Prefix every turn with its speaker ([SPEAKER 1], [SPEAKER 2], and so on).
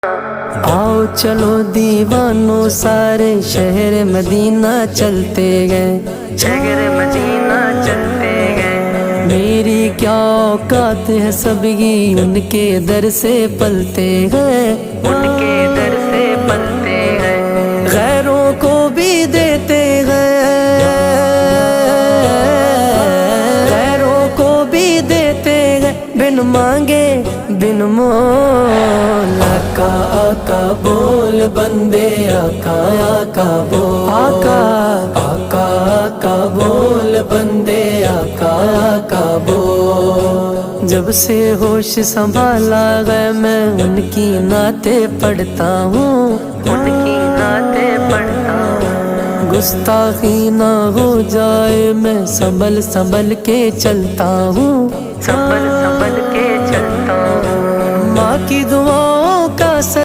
[SPEAKER 1] آؤ چلو دیوانوں سارے شہر مدینہ چلتے گئے، شہر مدینہ چلتے گئے۔ میری کیا اوقات ہے سب کی ان کے در سے پلتے گئے، ان کے در سے پلتے گئے۔ غیروں کو بھی دیتے گئے، غیروں کو بھی دیتے گئے، بن مانگے بن مول۔ آقا آقا بول بندے، آقا آقا بول، آقا آقا آقا بول بندے، آقا آقا بول۔ جب سے ہوش سنبھالا گیا میں ان کی نعتیں پڑھتا ہوں، ان کی نعتیں پڑھتا ہوں۔ گستاخی نہ ہو جائے میں سنبھل سنبھل کے چلتا ہوں، سنبھل سنبھل کے چلتا ہوں۔ ماں کی دعا